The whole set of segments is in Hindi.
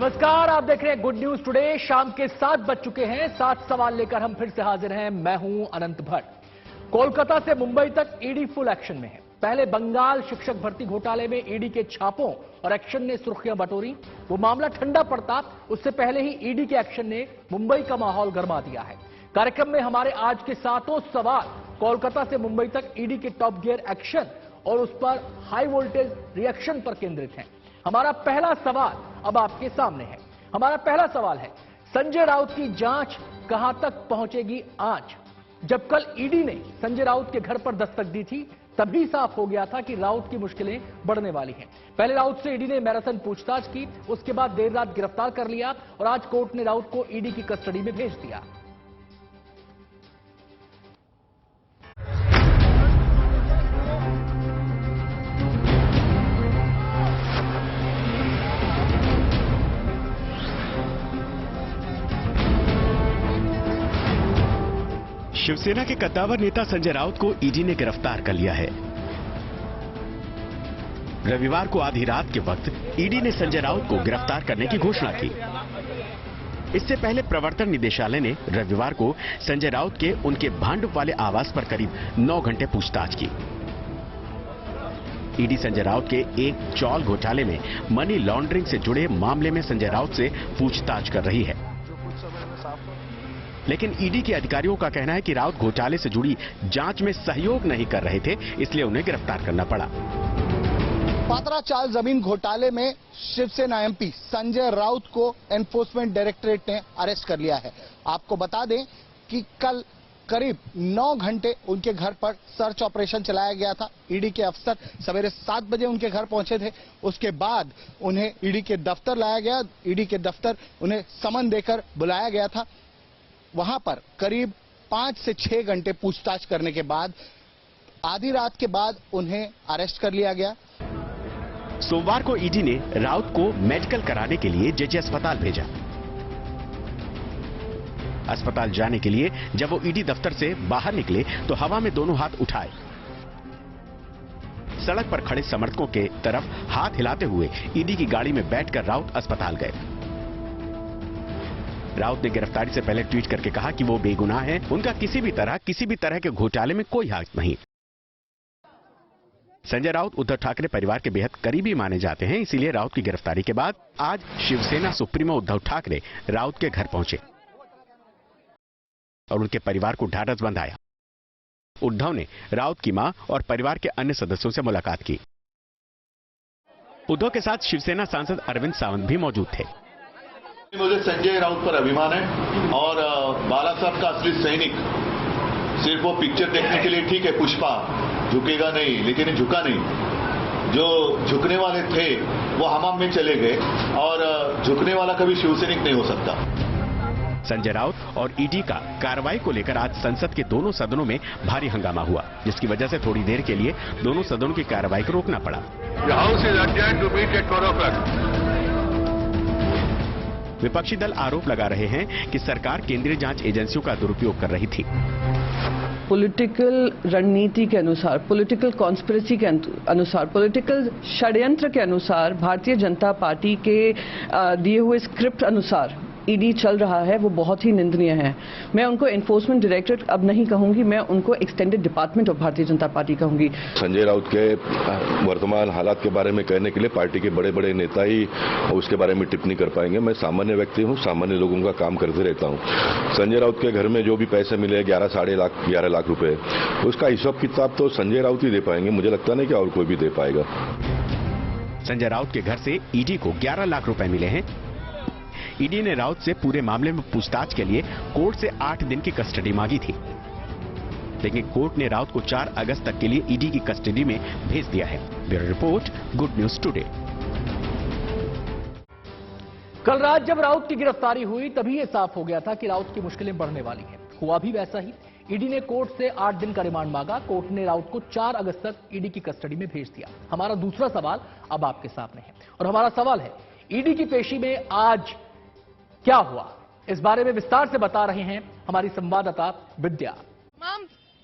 नमस्कार, आप देख रहे हैं गुड न्यूज टुडे। शाम के 7 बज चुके हैं। 7 सवाल लेकर हम फिर से हाजिर हैं। मैं हूं अनंत भट्ट। कोलकाता से मुंबई तक ईडी फुल एक्शन में है। पहले बंगाल शिक्षक भर्ती घोटाले में ईडी के छापों और एक्शन ने सुर्खियां बटोरी। वो मामला ठंडा पड़ता उससे पहले ही ईडी के एक्शन ने मुंबई का माहौल गरमा दिया है। कार्यक्रम में हमारे आज के 7 सवाल कोलकाता से मुंबई तक ईडी के टॉप गियर एक्शन और उस पर हाई वोल्टेज रिएक्शन पर केंद्रित है। हमारा पहला सवाल अब आपके सामने है। हमारा पहला सवाल है, संजय राउत की जांच कहां तक पहुंचेगी आज? जब कल ईडी ने संजय राउत के घर पर दस्तक दी थी, तभी साफ हो गया था कि राउत की मुश्किलें बढ़ने वाली हैं। पहले राउत से ईडी ने मैराथन पूछताछ की, उसके बाद देर रात गिरफ्तार कर लिया और आज कोर्ट ने राउत को ईडी की कस्टडी में भेज दिया। शिवसेना के कद्दावर नेता संजय राउत को ईडी ने गिरफ्तार कर लिया है। रविवार को आधी रात के वक्त ईडी ने संजय राउत को गिरफ्तार करने की घोषणा की। इससे पहले प्रवर्तन निदेशालय ने रविवार को संजय राउत के उनके भांडुप वाले आवास पर करीब 9 घंटे पूछताछ की। ईडी संजय राउत के एक चौल घोटाले में मनी लॉन्ड्रिंग से जुड़े मामले में संजय राउत से पूछताछ कर रही है। लेकिन ईडी के अधिकारियों का कहना है कि राउत घोटाले से जुड़ी जांच में सहयोग नहीं कर रहे थे, इसलिए उन्हें गिरफ्तार करना पड़ा। पात्रा चाल जमीन घोटाले में शिवसेना एमपी संजय राउत को एनफोर्समेंट डायरेक्टरेट ने अरेस्ट कर लिया है। आपको बता दें कि कल करीब 9 घंटे उनके घर पर सर्च ऑपरेशन चलाया गया था। ईडी के अफसर सवेरे 7 बजे उनके घर पहुंचे थे। उसके बाद उन्हें ईडी के दफ्तर लाया गया। ईडी के दफ्तर उन्हें समन देकर बुलाया गया था। वहां पर करीब 5 से 6 घंटे पूछताछ करने के बाद आधी रात के बाद उन्हें अरेस्ट कर लिया गया। सोमवार को ईडी ने राउत को मेडिकल कराने के लिए जेजे अस्पताल भेजा। अस्पताल जाने के लिए जब वो ईडी दफ्तर से बाहर निकले तो हवा में दोनों हाथ उठाए। सड़क पर खड़े समर्थकों के तरफ हाथ हिलाते हुए ईडी की गाड़ी में बैठकर राउत अस्पताल गए। राउत ने गिरफ्तारी से पहले ट्वीट करके कहा कि वो बेगुनाह हैं, उनका किसी भी तरह के घोटाले में कोई हाथ नहीं। संजय राउत उद्धव ठाकरे परिवार के बेहद करीबी माने जाते हैं, इसीलिए राउत की गिरफ्तारी के बाद आज शिवसेना सुप्रीमो उद्धव ठाकरे राउत के घर पहुंचे और उनके परिवार को ढाढ़स बंधाया। उद्धव ने राउत की मां और परिवार के अन्य सदस्यों से मुलाकात की। उद्धव के साथ शिवसेना सांसद अरविंद सावंत भी मौजूद थे। मुझे संजय राउत पर अभिमान है और बाला साहब का असली सैनिक सिर्फ वो पिक्चर देखने के लिए ठीक है, पुष्पा झुकेगा नहीं, लेकिन ये झुका नहीं। जो झुकने वाले थे वो हमाम में चले गए और झुकने वाला कभी शिवसैनिक नहीं हो सकता। संजय राउत और ईडी का कार्रवाई को लेकर आज संसद के दोनों सदनों में भारी हंगामा हुआ, जिसकी वजह से थोड़ी देर के लिए दोनों सदनों की कार्रवाई को रोकना पड़ा। विपक्षी दल आरोप लगा रहे हैं कि सरकार केंद्रीय जांच एजेंसियों का दुरुपयोग कर रही थी। पॉलिटिकल रणनीति के अनुसार, पॉलिटिकल कॉन्स्पिरेसी के अनुसार, पॉलिटिकल षड्यंत्र के अनुसार, भारतीय जनता पार्टी के दिए हुए स्क्रिप्ट अनुसार ईडी चल रहा है, वो बहुत ही निंदनीय है। मैं उनको एनफोर्समेंट डायरेक्टरेट अब नहीं कहूंगी, मैं उनको extended department of Bharatiya Janata party कहूंगी। संजय राउत के वर्तमान हालात के बारे में कहने के लिए पार्टी के बड़े बड़े नेता ही उसके बारे में टिप्पणी कर पाएंगे। मैं सामान्य व्यक्ति हूं, सामान्य लोगों का काम करते रहता हूं। संजय राउत के घर में जो भी पैसे मिले 11 लाख रुपए, उसका हिसाब किताब तो संजय राउत ही दे पाएंगे। मुझे लगता नहीं कि और कोई भी दे पाएगा। संजय राउत के घर से ईडी को 11 लाख रुपए मिले हैं। ईडी ने राउत से पूरे मामले में पूछताछ के लिए कोर्ट से 8 दिन की कस्टडी मांगी थी, लेकिन कोर्ट ने राउत को 4 अगस्त तक के लिए ईडी की कस्टडी में भेज दिया है। Bureau report, Good News today. कल रात जब राउत की गिरफ्तारी हुई तभी यह साफ हो गया था कि राउत की मुश्किलें बढ़ने वाली हैं। हुआ भी वैसा ही। ईडी ने कोर्ट से 8 दिन का रिमांड मांगा। कोर्ट ने राउत को 4 अगस्त तक ईडी की कस्टडी में भेज दिया। हमारा दूसरा सवाल अब आपके सामने है और हमारा सवाल है, ईडी की पेशी में आज क्या हुआ? इस बारे में विस्तार से बता रहे हैं हमारी संवाददाता विद्या।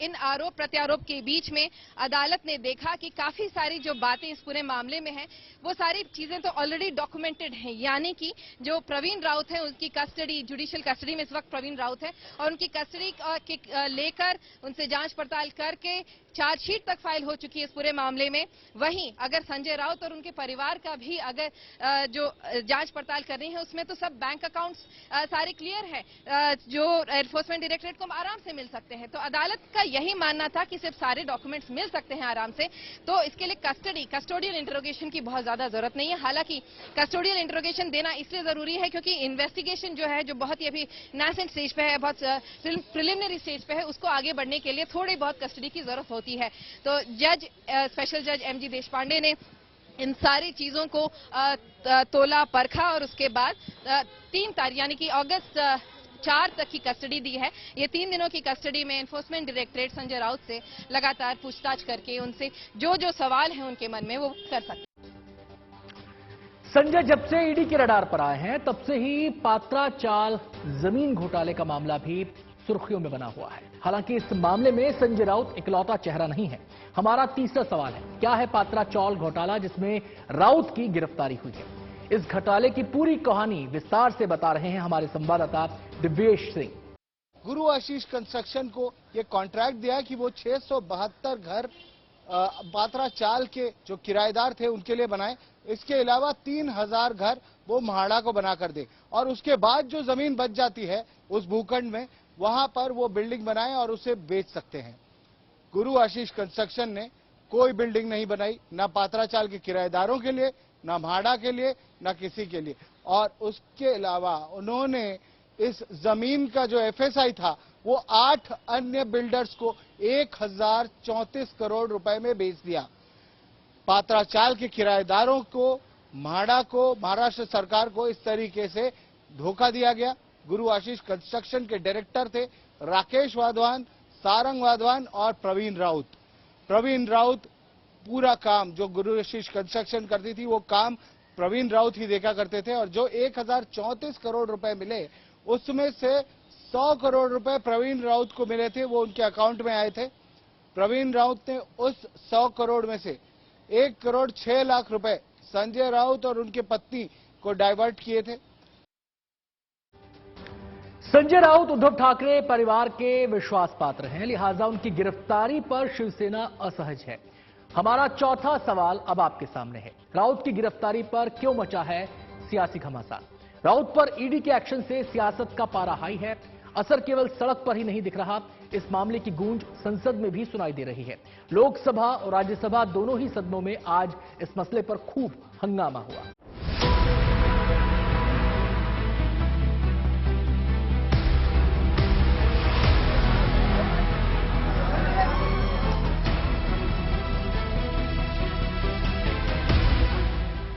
इन आरोप प्रत्यारोप के बीच में अदालत ने देखा कि काफी सारी जो बातें इस पूरे मामले में हैं, वो सारी चीजें तो ऑलरेडी डॉक्यूमेंटेड हैं। यानी कि जो प्रवीण राउत है, उनकी कस्टडी, जुडिशियल कस्टडी में इस वक्त प्रवीण राउत है, और उनकी कस्टडी लेकर उनसे जांच पड़ताल करके चार्जशीट तक फाइल हो चुकी है इस पूरे मामले में। वहीं अगर संजय राउत और उनके परिवार का भी अगर जो जांच पड़ताल कर रही है, उसमें तो सब बैंक अकाउंट्स सारे क्लियर है, जो एनफोर्समेंट डायरेक्टरेट को आराम से मिल सकते हैं। तो अदालत का यही मानना था कि सिर्फ सारे डॉक्यूमेंट्स मिल सकते हैं आराम से, तो इसके लिए कस्टोडियल इंटरोगेशन की बहुत ज्यादा जरूरत नहीं है। हालांकि कस्टोडियल इंटरोगेशन देना इसलिए जरूरी है क्योंकि इन्वेस्टिगेशन जो है, जो बहुत ही अभी नासेंट स्टेज पे है, बहुत प्रिलिमिनरी स्टेज पे है, उसको आगे बढ़ने के लिए थोड़ी बहुत कस्टडी की जरूरत होती है। तो स्पेशल जज एमजी देशपांडे ने इन सारी चीजों को तोला, परखा और उसके बाद 3 तारीख यानी कि अगस्त 4 तक की कस्टडी दी है। ये 3 दिनों की कस्टडी में एनफोर्समेंट डायरेक्टरेट संजय राउत से लगातार पूछताछ करके उनसे जो जो सवाल हैं उनके मन में वो कर सकते। संजय जब से ईडी के रडार पर आए हैं, तब से ही पात्रा चाल जमीन घोटाले का मामला भी सुर्खियों में बना हुआ है। हालांकि इस मामले में संजय राउत इकलौता चेहरा नहीं है। हमारा तीसरा सवाल है, क्या है पात्रा चाल घोटाला जिसमें राउत की गिरफ्तारी हुई है? इस घोटाले की पूरी कहानी विस्तार से बता रहे हैं हमारे संवाददाता दिव्येश सिंह। गुरु आशीष कंस्ट्रक्शन को यह कॉन्ट्रैक्ट दिया कि वो 672 घर पात्रा चाल के जो किराएदार थे उनके लिए बनाए। इसके अलावा 3000 घर वो म्हाडा को बनाकर दे, और उसके बाद जो जमीन बच जाती है उस भूखंड में, वहां पर वो बिल्डिंग बनाए और उसे बेच सकते हैं। गुरु आशीष कंस्ट्रक्शन ने कोई बिल्डिंग नहीं बनाई, ना पात्रा चाल के किराएदारों के लिए, ना म्हाडा के लिए, ना किसी के लिए। और उसके अलावा उन्होंने इस जमीन का जो एफएसआई था वो 8 अन्य बिल्डर्स को 1034 करोड़ रुपए में बेच दिया। पात्रा चाल के किराएदारों को, म्हाडा को, महाराष्ट्र सरकार को इस तरीके से धोखा दिया गया। गुरु आशीष कंस्ट्रक्शन के डायरेक्टर थे राकेश वाधवान, सारंग वाधवान और प्रवीण राउत। प्रवीण राउत पूरा काम जो गुरु आशीष कंस्ट्रक्शन करती थी वो काम प्रवीण राउत ही देखा करते थे, और जो 1034 करोड़ रुपए मिले उसमें से 100 करोड़ रुपए प्रवीण राउत को मिले थे, वो उनके अकाउंट में आए थे। प्रवीण राउत ने उस 100 करोड़ में से 1 करोड़ 6 लाख रुपए संजय राउत और उनके पत्नी को डाइवर्ट किए थे। संजय राउत उद्धव ठाकरे परिवार के विश्वास पात्र हैं, लिहाजा उनकी गिरफ्तारी पर शिवसेना असहज है। हमारा चौथा सवाल अब आपके सामने है, राउत की गिरफ्तारी पर क्यों मचा है सियासी घमासान? राउत पर ईडी के एक्शन से सियासत का पारा हाई है। असर केवल सड़क पर ही नहीं दिख रहा, इस मामले की गूंज संसद में भी सुनाई दे रही है। लोकसभा और राज्यसभा दोनों ही सदनों में आज इस मसले पर खूब हंगामा हुआ।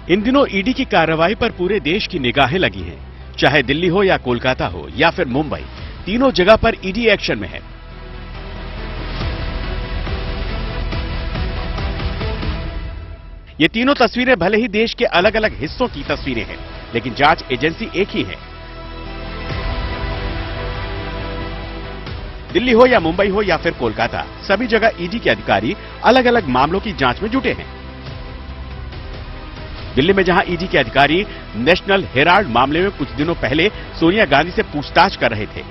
इन दिनों ईडी की कार्रवाई पर पूरे देश की निगाहें लगी हैं। चाहे दिल्ली हो या कोलकाता हो या फिर मुंबई, तीनों जगह पर ईडी एक्शन में है। ये तीनों तस्वीरें भले ही देश के अलग अलग हिस्सों की तस्वीरें हैं, लेकिन जांच एजेंसी एक ही है। दिल्ली हो या मुंबई हो या फिर कोलकाता, सभी जगह ईडी के अधिकारी अलग अलग मामलों की जांच में जुटे हैं। दिल्ली में जहां ईडी के अधिकारी नेशनल हेराल्ड मामले में कुछ दिनों पहले सोनिया गांधी से पूछताछ कर रहे थे,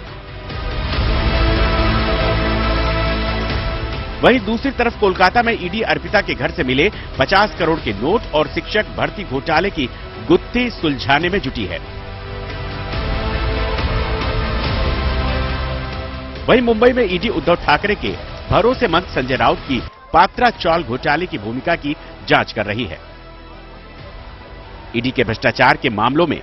वहीं दूसरी तरफ कोलकाता में ईडी अर्पिता के घर से मिले 50 करोड़ के नोट और शिक्षक भर्ती घोटाले की गुत्थी सुलझाने में जुटी है। वहीं मुंबई में ईडी उद्धव ठाकरे के भरोसेमंद संजय राउत की पात्रा चाल घोटाले की भूमिका की जांच कर रही है। ईडी के भ्रष्टाचार के मामलों में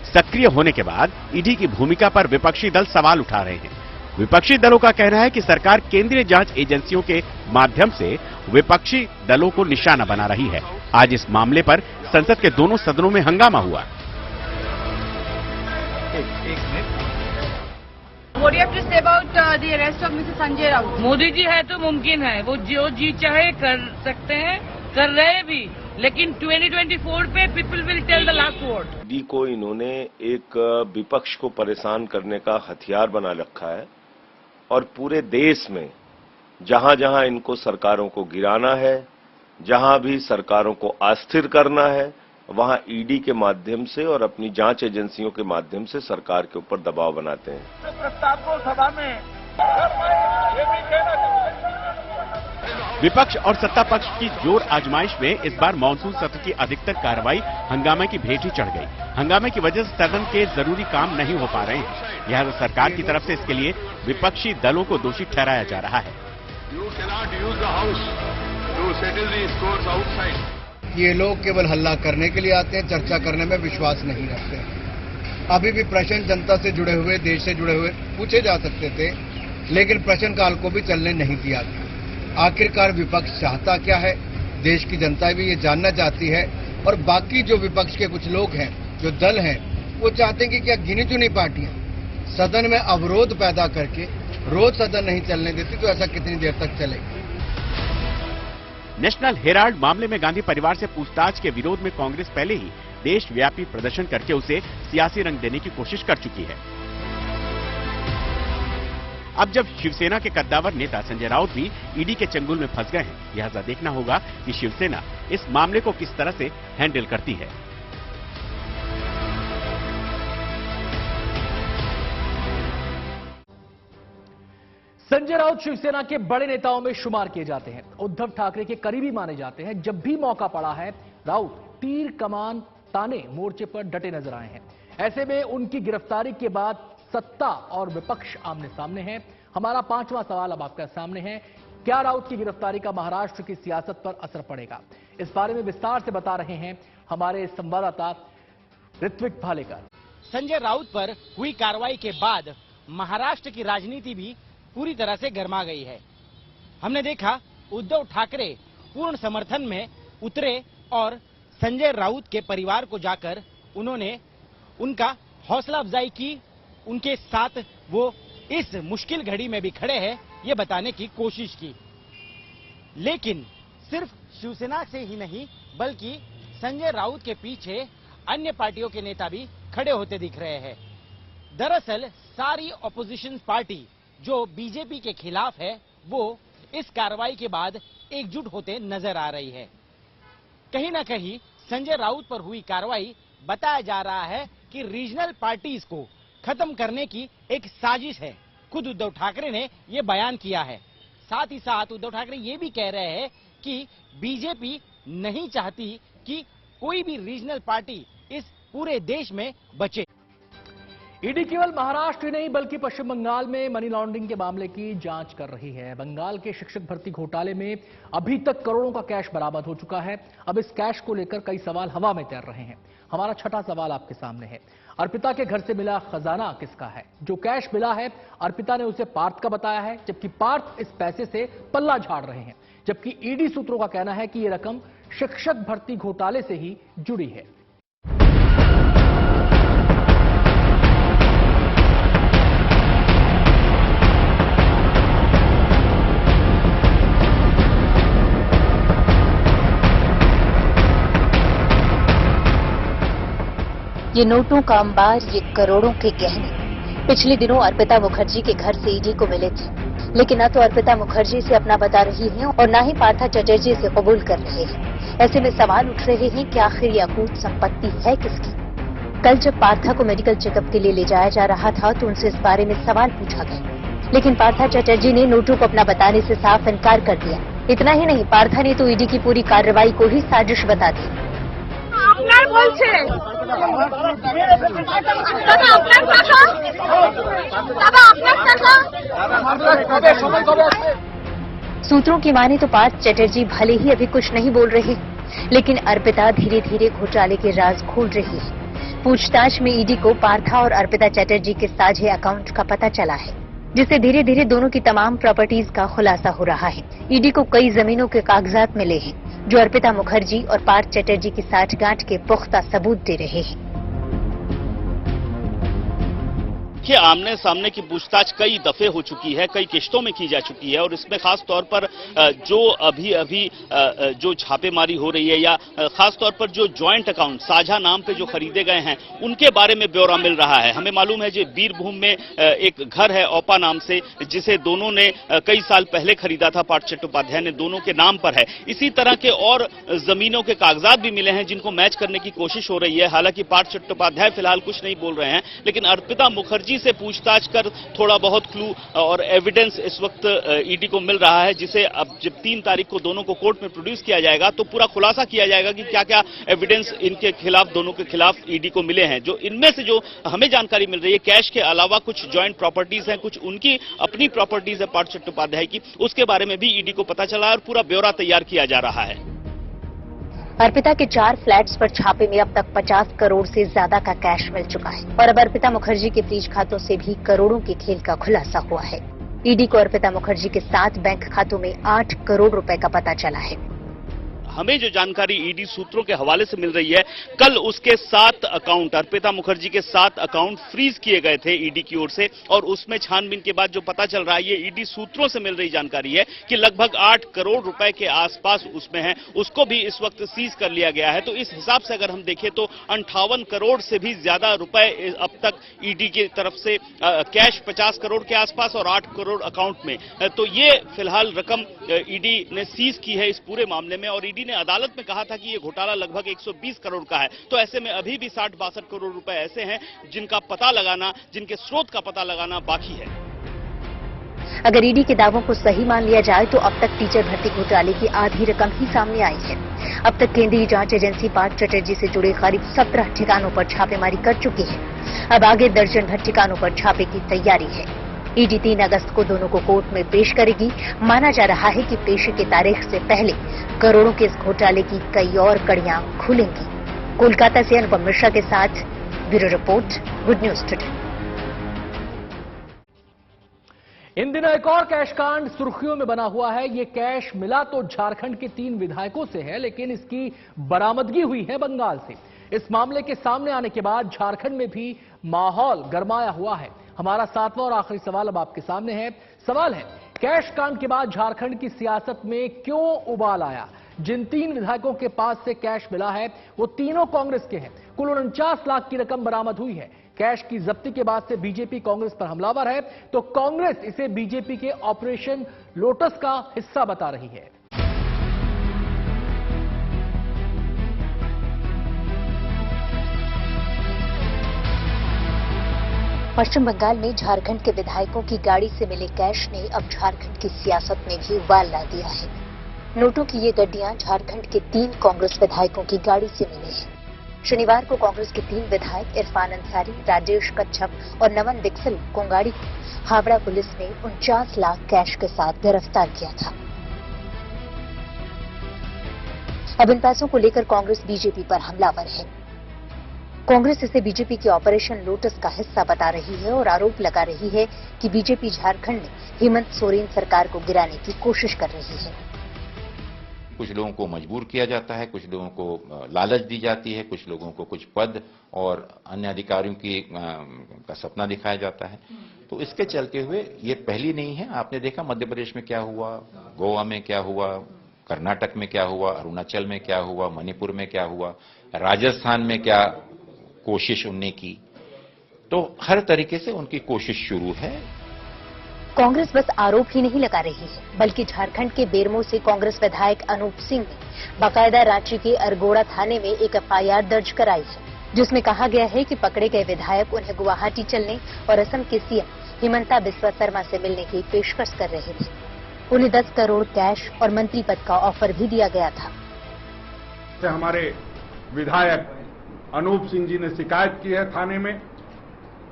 सक्रिय होने के बाद ईडी की भूमिका पर विपक्षी दल सवाल उठा रहे हैं। विपक्षी दलों का कहना है कि सरकार केंद्रीय जांच एजेंसियों के माध्यम से विपक्षी दलों को निशाना बना रही है। आज इस मामले पर संसद के दोनों सदनों में हंगामा हुआ। What do you have to say about the arrest of Mr. Sanjay Raut? Modi ji है तो मुमकिन है, वो जो जी चाहे कर सकते हैं, कर रहे भी, लेकिन 2024 पे people will tell the last word. ED को इन्होंने एक विपक्ष को परेशान करने का हथियार बना रखा है और पूरे देश में जहां जहां इनको सरकारों को गिराना है, जहां भी सरकारों को अस्थिर करना है, वहां ईडी के माध्यम से और अपनी जांच एजेंसियों के माध्यम से सरकार के ऊपर दबाव बनाते हैं। प्रस्ताव को सभा में विपक्ष और सत्ता पक्ष की जोर आजमाइश में इस बार मानसून सत्र की अधिकतर कार्रवाई हंगामे की भेंट ही चढ़ गई। हंगामे की वजह से सदन के जरूरी काम नहीं हो पा रहे हैं। लिहाजा सरकार की तरफ से इसके लिए विपक्षी दलों को दोषी ठहराया जा रहा है। ये लोग केवल हल्ला करने के लिए आते हैं, चर्चा करने में विश्वास नहीं रखते। अभी भी प्रश्न जनता से जुड़े हुए, देश से जुड़े हुए पूछे जा सकते थे, लेकिन प्रश्नकाल को भी चलने नहीं दिया गया। आखिरकार विपक्ष चाहता क्या है, देश की जनता भी ये जानना चाहती है। और बाकी जो विपक्ष के कुछ लोग हैं, जो दल हैं, वो चाहते हैं कि क्या गिनी चुनी पार्टियां सदन में अवरोध पैदा करके रोज सदन नहीं चलने देती, तो ऐसा कितनी देर तक चलेगा। नेशनल हेराल्ड मामले में गांधी परिवार से पूछताछ के विरोध में कांग्रेस पहले ही देशव्यापी प्रदर्शन करके उसे सियासी रंग देने की कोशिश कर चुकी है। अब जब शिवसेना के कद्दावर नेता संजय राउत भी ईडी के चंगुल में फंस गए हैं, लिहाजा देखना होगा कि शिवसेना इस मामले को किस तरह से हैंडल करती है। संजय राउत शिवसेना के बड़े नेताओं में शुमार किए जाते हैं, उद्धव ठाकरे के करीबी माने जाते हैं। जब भी मौका पड़ा है, राउत तीर कमान ताने मोर्चे पर डटे नजर आए हैं। ऐसे में उनकी गिरफ्तारी के बाद सत्ता और विपक्ष आमने सामने है। हमारा पांचवां सवाल अब आपके सामने है, क्या राउत की गिरफ्तारी का महाराष्ट्र की सियासत पर असर पड़ेगा? इस बारे में विस्तार से बता रहे हैं हमारे संवाददाता ऋत्विक भालेकर। संजय राउत पर हुई कार्रवाई के बाद महाराष्ट्र की राजनीति भी पूरी तरह से गर्मा गई है। हमने देखा उद्धव ठाकरे पूर्ण समर्थन में उतरे और संजय राउत के परिवार को जाकर उन्होंने उनका हौसला अफजाई की, उनके साथ वो इस मुश्किल घड़ी में भी खड़े हैं ये बताने की कोशिश की। लेकिन सिर्फ शिवसेना से ही नहीं, बल्कि संजय राउत के पीछे अन्य पार्टियों के नेता भी खड़े होते दिख रहे हैं। दरअसल सारी ऑपोजिशन पार्टी जो बीजेपी के खिलाफ है, वो इस कार्रवाई के बाद एकजुट होते नजर आ रही है। कहीं ना कहीं संजय राउत पर हुई कार्रवाई बताया जा रहा है कि रीजनल पार्टीज को खत्म करने की एक साजिश है। खुद उद्धव ठाकरे ने यह बयान किया है। साथ ही साथ उद्धव ठाकरे ये भी कह रहे हैं कि बीजेपी नहीं चाहती कि कोई भी रीजनल पार्टी इस पूरे देश में बचे। ईडी केवल महाराष्ट्र ही नहीं बल्कि पश्चिम बंगाल में मनी लॉन्ड्रिंग के मामले की जांच कर रही है। बंगाल के शिक्षक भर्ती घोटाले में अभी तक करोड़ों का कैश बरामद हो चुका है। अब इस कैश को लेकर कई सवाल हवा में तैर रहे हैं। हमारा छठा सवाल आपके सामने है, अर्पिता के घर से मिला खजाना किसका है? जो कैश मिला है अर्पिता ने उसे पार्थ का बताया है, जबकि पार्थ इस पैसे से पल्ला झाड़ रहे हैं। जबकि ईडी सूत्रों का कहना है कि यह रकम शिक्षक भर्ती घोटाले से ही जुड़ी है। ये नोटों का अंबार, ये करोड़ों के गहने पिछले दिनों अर्पिता मुखर्जी के घर से ईडी को मिले थे। लेकिन न तो अर्पिता मुखर्जी से अपना बता रही हैं और न ही पार्था चटर्जी से कबूल कर रहे हैं। ऐसे में सवाल उठ रहे हैं कि आखिर ये अकूत संपत्ति है किसकी? कल जब पार्था को मेडिकल चेकअप के लिए ले जाया जा रहा था तो उनसे इस बारे में सवाल पूछा गया, लेकिन पार्था चटर्जी ने नोटों को अपना बताने से साफ इनकार कर दिया। इतना ही नहीं, पार्था ने तो ईडी की पूरी कार्रवाई को ही साजिश बता दी। सूत्रों की माने तो पार्थ चटर्जी भले ही अभी कुछ नहीं बोल रहे, लेकिन अर्पिता धीरे धीरे घोटाले के राज खोल रही है। पूछताछ में ईडी को पार्था और अर्पिता चटर्जी के साझे अकाउंट का पता चला है, जिससे धीरे धीरे दोनों की तमाम प्रॉपर्टीज का खुलासा हो रहा है। ईडी को कई जमीनों के कागजात मिले हैं जो अर्पिता मुखर्जी और पार्थ चटर्जी की साठगांठ के पुख्ता सबूत दे रहे हैं। देखिए, आमने सामने की पूछताछ कई दफे हो चुकी है, कई किश्तों में की जा चुकी है और इसमें खास तौर पर जो अभी जो छापेमारी हो रही है या खास तौर पर जो ज्वाइंट अकाउंट साझा नाम पे जो खरीदे गए हैं उनके बारे में ब्यौरा मिल रहा है। हमें मालूम है जो बीरभूम में एक घर है ओपा नाम से, जिसे दोनों ने कई साल पहले खरीदा था, पार्थ चट्टोपाध्याय ने, दोनों के नाम पर है। इसी तरह के और जमीनों के कागजात भी मिले हैं जिनको मैच करने की कोशिश हो रही है। हालांकि पार्थ चट्टोपाध्याय फिलहाल कुछ नहीं बोल रहे हैं, लेकिन अर्पिता मुखर्जी से पूछताछ कर थोड़ा बहुत क्लू और एविडेंस इस वक्त ईडी को मिल रहा है, जिसे अब जब 3 तारीख को दोनों को कोर्ट में प्रोड्यूस किया जाएगा तो पूरा खुलासा किया जाएगा कि क्या क्या एविडेंस इनके खिलाफ, दोनों के खिलाफ ईडी को मिले हैं। जो इनमें से जो हमें जानकारी मिल रही है, कैश के अलावा कुछ ज्वाइंट प्रॉपर्टीज हैं, कुछ उनकी अपनी प्रॉपर्टीज है पार्थ चट्टोपाध्याय की, उसके बारे में भी ईडी को पता चला है और पूरा ब्यौरा तैयार किया जा रहा है। अर्पिता के 4 फ्लैट्स पर छापे में अब तक 50 करोड़ से ज्यादा का कैश मिल चुका है और अब अर्पिता मुखर्जी के फ्रीज खातों से भी करोड़ों के खेल का खुलासा हुआ है। ईडी को अर्पिता मुखर्जी के 7 बैंक खातों में 8 करोड़ रुपए का पता चला है। हमें जो जानकारी ईडी सूत्रों के हवाले से मिल रही है, कल उसके 7 अकाउंट, अर्पिता मुखर्जी के 7 अकाउंट फ्रीज किए गए थे ईडी की ओर से और उसमें छानबीन के बाद जो पता चल रहा है, ये ईडी सूत्रों से मिल रही जानकारी है कि लगभग 8 करोड़ रुपए के आसपास उसमें है, उसको भी इस वक्त सीज कर लिया गया है। तो इस हिसाब से अगर हम देखें तो 58 करोड़ से भी ज्यादा रुपए अब तक ईडी की तरफ से कैश 50 करोड़ के आसपास और 8 करोड़ अकाउंट में, तो ये फिलहाल रकम ईडी ने सीज की है इस पूरे मामले में। और ईडी ने अदालत में कहा था कि ये घोटाला लगभग 120 करोड़ का है, तो ऐसे में अभी भी 60-62 करोड़ रुपए ऐसे हैं जिनका पता लगाना, जिनके स्रोत का पता लगाना बाकी है। अगर ईडी के दावों को सही मान लिया जाए तो अब तक टीचर भर्ती घोटाले की आधी रकम ही सामने आई है। अब तक केंद्रीय जांच एजेंसी पार्थ चटर्जी से जुड़े करीब 17 ठिकानों पर छापेमारी कर चुकी है। अब आगे दर्जन भर ठिकानों पर छापे की तैयारी है। ईडी 3 अगस्त को दोनों को कोर्ट में पेश करेगी। माना जा रहा है कि पेशी की तारीख से पहले करोड़ों के इस घोटाले की कई और कड़ियां खुलेंगी। कोलकाता से अनुपम मिश्रा के साथ bureau report, Good News Today. इन दिनों एक और कैश कांड सुर्खियों में बना हुआ है। ये कैश मिला तो झारखंड के 3 विधायकों से है, लेकिन इसकी बरामदगी हुई है बंगाल से। इस मामले के सामने आने के बाद झारखंड में भी माहौल गरमाया हुआ है। हमारा 7वां और आखिरी सवाल अब आपके सामने है। सवाल है, कैश कांड के बाद झारखंड की सियासत में क्यों उबाल आया? जिन 3 विधायकों के पास से कैश मिला है वो तीनों कांग्रेस के हैं। कुल 49 लाख की रकम बरामद हुई है। कैश की जब्ती के बाद से बीजेपी कांग्रेस पर हमलावर है, तो कांग्रेस इसे बीजेपी के ऑपरेशन लोटस का हिस्सा बता रही है। पश्चिम बंगाल में झारखंड के विधायकों की गाड़ी से मिले कैश ने अब झारखंड की सियासत में भी उबाल ला दिया है। नोटों की ये गड्डियां झारखंड के 3 कांग्रेस विधायकों की गाड़ी से मिली है। शनिवार को कांग्रेस के 3 विधायक इरफान अंसारी, राजेश कच्छप और नमन बिक्सल कोंगाड़ी को हावड़ा पुलिस ने 49 लाख कैश के साथ गिरफ्तार किया था। अब इन पैसों को लेकर कांग्रेस बीजेपी पर हमलावर है। कांग्रेस इसे बीजेपी के ऑपरेशन लोटस का हिस्सा बता रही है और आरोप लगा रही है कि बीजेपी झारखंड में हेमंत सोरेन सरकार को गिराने की कोशिश कर रही है। कुछ लोगों को मजबूर किया जाता है, कुछ लोगों को लालच दी जाती है, कुछ लोगों को कुछ पद और अन्य अधिकारियों का सपना दिखाया जाता है। तो इसके चलते हुए ये पहली नहीं है। आपने देखा मध्य प्रदेश में क्या हुआ, गोवा में क्या हुआ, कर्नाटक में क्या हुआ, अरुणाचल में क्या हुआ, मणिपुर में क्या हुआ, राजस्थान में क्या कोशिश उनने की। तो हर तरीके से उनकी कोशिश शुरू है। कांग्रेस बस आरोप ही नहीं लगा रही है, बल्कि झारखंड के बेरमो से कांग्रेस विधायक अनूप सिंह ने बाकायदा रांची के अरगोड़ा थाने में एक एफआईआर दर्ज कराई है, जिसमें कहा गया है कि पकड़े गए विधायक उन्हें गुवाहाटी चलने और असम के सीएम हिमंता बिस्वा शर्मा से मिलने की पेशकश कर रहे थे। उन्हें 10 करोड़ कैश और मंत्री पद का ऑफर भी दिया गया था। हमारे विधायक अनूप सिंह जी ने शिकायत की है थाने में।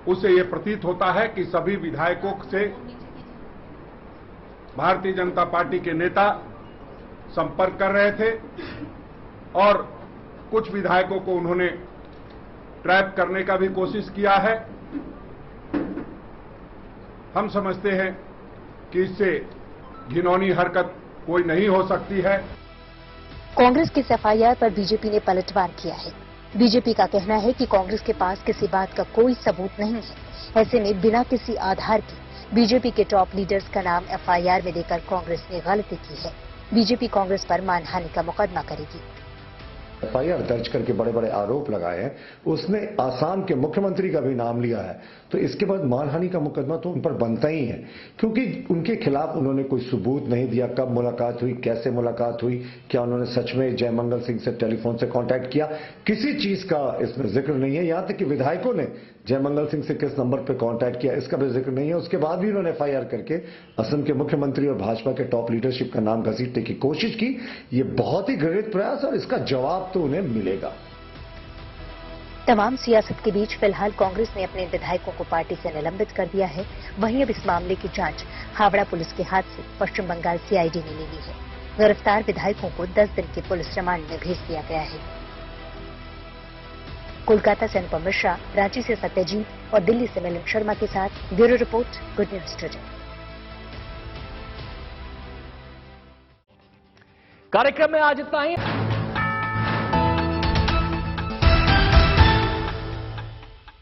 उसे ये प्रतीत होता है कि सभी विधायकों से भारतीय जनता पार्टी के नेता संपर्क कर रहे थे और कुछ विधायकों को उन्होंने ट्रैप करने का भी कोशिश किया है। हम समझते हैं कि इससे घिनौनी हरकत कोई नहीं हो सकती है। कांग्रेस की एफआईआर पर बीजेपी ने पलटवार किया है। बीजेपी का कहना है कि कांग्रेस के पास किसी बात का कोई सबूत नहीं है। ऐसे में बिना किसी आधार के बीजेपी के टॉप लीडर्स का नाम एफआईआर में देकर कांग्रेस ने गलती की है। बीजेपी कांग्रेस पर मानहानि का मुकदमा करेगी। एफआईआर दर्ज करके बड़े बड़े आरोप लगाए हैं। उसने आसाम के मुख्यमंत्री का भी नाम लिया है, तो इसके बाद मानहानि का मुकदमा तो उन पर बनता ही है, क्योंकि उनके खिलाफ उन्होंने कोई सबूत नहीं दिया। कब मुलाकात हुई, कैसे मुलाकात हुई, क्या उन्होंने सच में जयमंगल सिंह से टेलीफोन से कांटेक्ट किया, किसी चीज का इसमें जिक्र नहीं है। यहां तक कि विधायकों ने जयमंगल सिंह से किस नंबर पर कांटेक्ट किया, इसका भी जिक्र नहीं है। उसके बाद भी उन्होंने एफआईआर करके असम के मुख्यमंत्री और भाजपा के टॉप लीडरशिप का नाम घसीटने की कोशिश की। ये बहुत ही घृणित प्रयास और इसका जवाब तो उन्हें मिलेगा। तमाम सियासत के बीच फिलहाल कांग्रेस ने अपने विधायकों को पार्टी से निलंबित कर दिया है। वहीं अब इस मामले की जांच हावड़ा पुलिस के हाथ से पश्चिम बंगाल सीआईडी ने ले ली है। गिरफ्तार विधायकों को 10 दिन के पुलिस रिमांड में भेज दिया गया है। कोलकाता से अनुपम मिश्रा, रांची से सत्यजीत और दिल्ली से मिलिंद शर्मा के साथ bureau report, Good News today. कार्यक्रम में आज इतना ही।